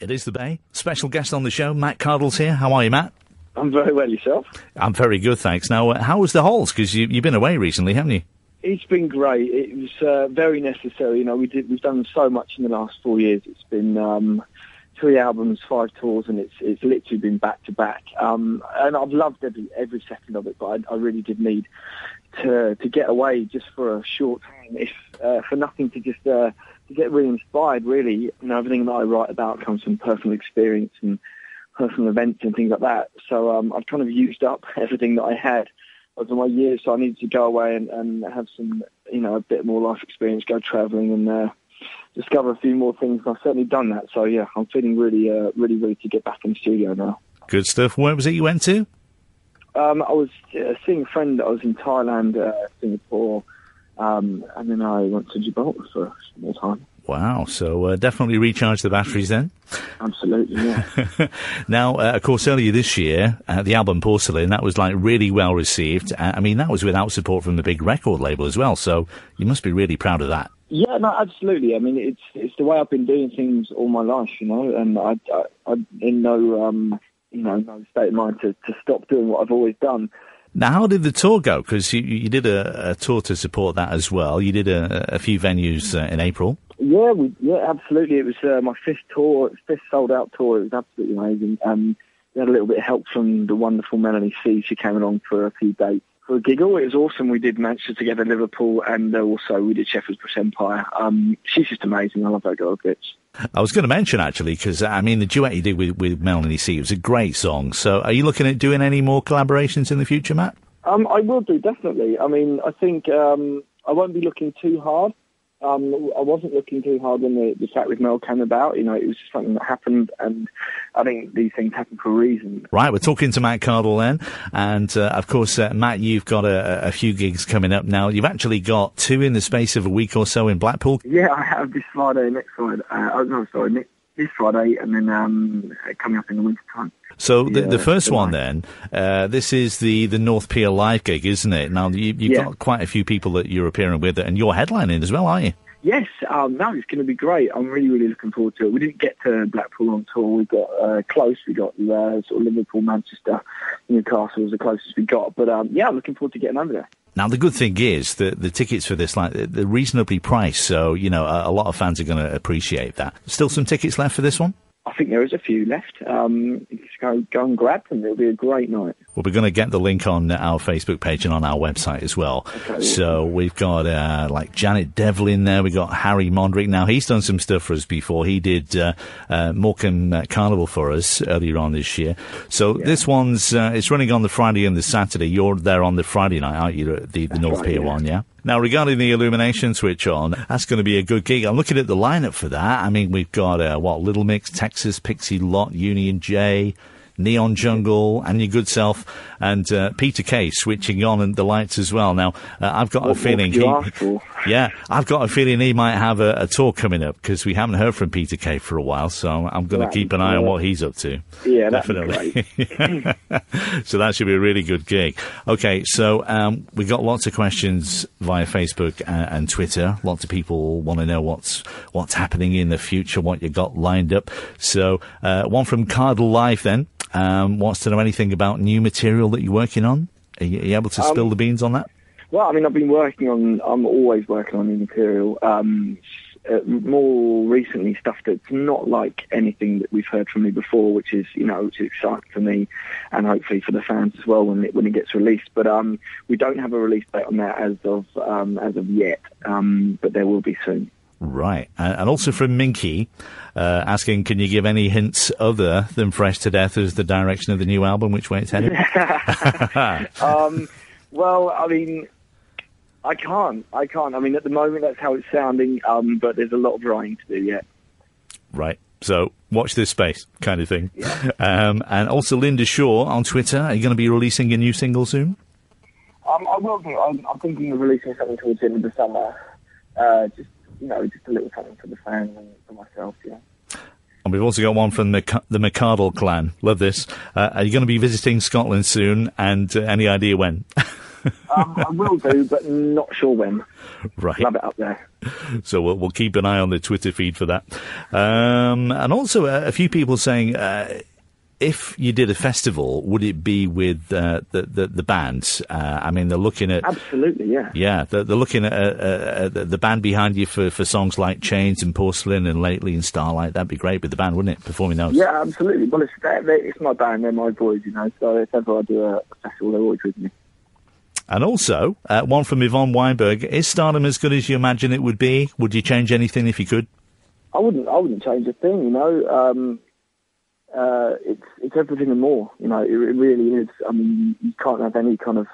It is the Bay. Special guest on the show, Matt Cardle's here. How are you, Matt? I'm very well, yourself? I'm very good, thanks. Now, how was the Halls? Because you've been away recently, haven't you? It's been great. It was very necessary. You know, we've done so much in the last 4 years. It's been 3 albums, 5 tours, and it's literally been back to back. And I've loved every second of it. But I really did need to get away just for a short time, if for nothing, to just to get really inspired. Really, you know, everything that I write about comes from personal experience and personal events and things like that. So I've kind of used up everything that I had over my years. So I needed to go away and have some, you know, a bit more life experience, go travelling and discover a few more things. I've certainly done that. So yeah, I'm feeling really ready to get back in the studio now. Good stuff. Where was it you went to? I was seeing a friend. I was in Thailand, Singapore, and then I went to Gibraltar for some more time. Wow, so definitely recharge the batteries then. Absolutely, yeah. Now, of course, earlier this year, the album Porcelain, that was like really well received. I mean, that was without support from the big record label as well, so you must be really proud of that. Yeah, no, absolutely. I mean, it's the way I've been doing things all my life, you know, and I in no state of mind to stop doing what I've always done. Now, how did the tour go? Because you did a tour to support that as well. You did a few venues in April. Yeah, absolutely. It was my fifth sold-out tour. It was absolutely amazing. We had a little bit of help from the wonderful Melanie C. She came along for a few dates. For a giggle, it was awesome. We did Manchester together, Liverpool, and also we did Shepherd's Bush Empire. She's just amazing. I love that girl bits. I was going to mention, actually, because, I mean, the duet you did with Melanie C. was a great song. So are you looking at doing any more collaborations in the future, Matt? I will do, definitely. I mean, I think I won't be looking too hard. I wasn't looking too hard when the track with Mel came about. You know, it was just something that happened, and I think these things happen for a reason. Right, we're talking to Matt Cardle then, and of course, Matt, you've got a few gigs coming up now. You've actually got 2 in the space of a week or so in Blackpool. Yeah, I have this Friday, this Friday, and then coming up in the winter time. So the first one then, this is the North Pier live gig, isn't it? Now, you've got quite a few people that you're appearing with, and you're headlining as well, aren't you? Yes, no, it's going to be great. I'm really looking forward to it. We didn't get to Blackpool on tour. We got close. We got sort of Liverpool, Manchester, Newcastle was the closest we got. But yeah, I'm looking forward to getting over there. Now, the good thing is that the tickets for this, they're reasonably priced, so, you know, a lot of fans are going to appreciate that. Still some tickets left for this one? I think there is a few left. Just go and grab them. It'll be a great night. Well, we're going to get the link on our Facebook page and on our website as well. Okay, so we've got Janet Devlin there. We've got Harry Mondrick. Now, he's done some stuff for us before. He did Morecambe Carnival for us earlier on this year. So this one's it's running on the Friday and the Saturday. You're there on the Friday night, aren't you? The North Pier one, yeah? Now, regarding the Illumination Switch On, that's going to be a good gig. I'm looking at the lineup for that. I mean, we've got, Little Mix, Texas, Pixie Lott, Union J, Neon Jungle, and your good self, and Peter Kay switching on and the lights as well. Now, I've got a feeling I've got a feeling he might have a tour coming up, because we haven't heard from Peter Kay for a while, so I'm going to keep an eye on what he's up to. Yeah, definitely. So that should be a really good gig. Okay, so we got lots of questions via Facebook and Twitter. Lots of people want to know what's happening in the future, what you got lined up. So one from Cardle Live then. Wants to know anything about new material that you're working on. Are you able to spill the beans on that? Well, I mean, I'm always working on new material. More recently, stuff that's not like anything that we've heard from me before, which is exciting for me and hopefully for the fans as well when it gets released. But we don't have a release date on that as of yet, but there will be soon. Right. And also from Minky, asking, can you give any hints other than Fresh to Death as the direction of the new album, which way it's headed? Well, I mean, I can't. I mean, at the moment, that's how it's sounding, but there's a lot of writing to do yet. Right. So watch this space kind of thing. Yeah. And also Linda Shaw on Twitter, are you going to be releasing a new single soon? I will do. I'm thinking of releasing something towards the end of the summer. Just a little something for the fans and for myself, yeah. And we've also got one from the McArdle clan. Love this. Are you going to be visiting Scotland soon? And any idea when? I will do, but not sure when. Right. Love it up there. So we'll keep an eye on the Twitter feed for that. And also a few people saying, if you did a festival, would it be with the bands? I mean, they're looking at... Absolutely, yeah. Yeah, they're looking at the band behind you for songs like Chains and Porcelain and Lately and Starlight. That'd be great with the band, wouldn't it, performing those? Yeah, absolutely. Well, it's my band, they're my boys, you know, so if ever I do a festival, they're always with me. And also, one from Yvonne Weinberg, is Stardom as good as you imagine it would be? Would you change anything if you could? I wouldn't change a thing, you know. It's everything and more, you know. It really is. I mean, you can't have any kind of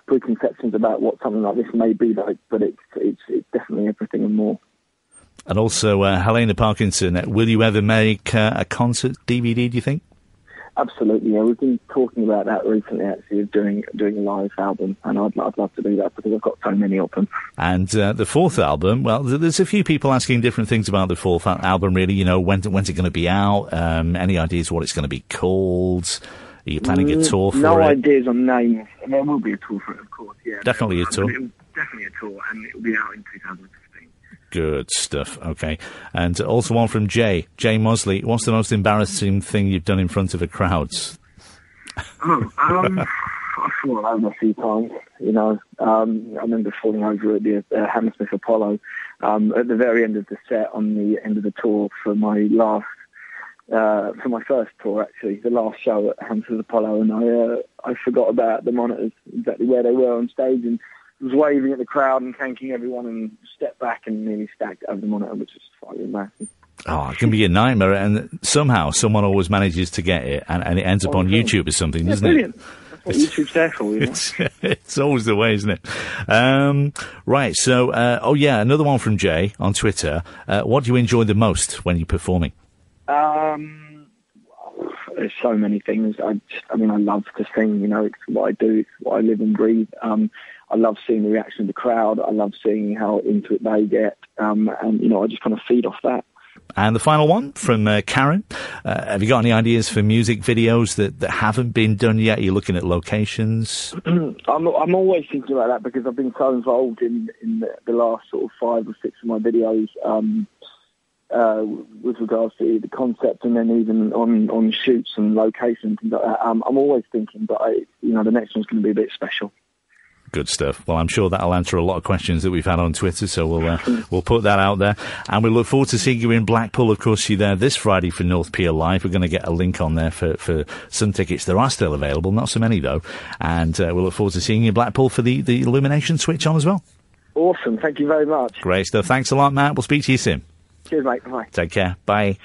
preconceptions about what something like this may be like, but it's definitely everything and more. And also, Helena Parkinson, will you ever make a concert DVD, do you think? Absolutely, yeah. We've been talking about that recently, actually, of doing a live album, and I'd love to do that because I've got so many of them. And the fourth album, well, there's a few people asking different things about the fourth album, really. You know, when's it going to be out? Any ideas what it's going to be called? Are you planning a tour for it? No ideas on names. And there will be a tour for it, of course, yeah. Definitely a tour. Definitely a tour, and it will be out in 2015. Good stuff. Okay. And also one from Jay Mosley. What's the most embarrassing thing you've done in front of a crowd? I've fallen over a few times, you know. I remember falling over at the Hammersmith Apollo at the very end of the set on the end of the tour for my first tour, actually, the last show at Hammersmith Apollo, and I forgot about the monitors, exactly where they were on stage, and was waving at the crowd and thanking everyone and stepped back and nearly stacked over the monitor, which was slightly embarrassing. Oh, it can be a nightmare, and somehow someone always manages to get it, and it ends up on YouTube or something, doesn't brilliant. It? That's what YouTube's there for, you know? It's always the way, isn't it? Right, so, another one from Jay on Twitter. What do you enjoy the most when you're performing? There's so many things. I love to sing, you know, it's what I do, it's what I live and breathe. I love seeing the reaction of the crowd. I love seeing how into it they get. And, you know, I just kind of feed off that. And the final one from Karen. Have you got any ideas for music videos that haven't been done yet? Are you looking at locations? I'm always thinking about that because I've been so involved in the last sort of 5 or 6 of my videos with regards to the concept and then even on shoots and locations and things like that. I'm always thinking, but the next one's going to be a bit special. Good stuff. Well, I'm sure that'll answer a lot of questions that we've had on Twitter, so we'll put that out there. And we look forward to seeing you in Blackpool. Of course, you're there this Friday for North Pier Live. We're going to get a link on there for some tickets. There are still available, not so many though. And we'll look forward to seeing you in Blackpool for the Illumination Switch On as well. Awesome. Thank you very much. Great stuff. Thanks a lot, Matt. We'll speak to you soon. Cheers, mate. Bye. Take care. Bye.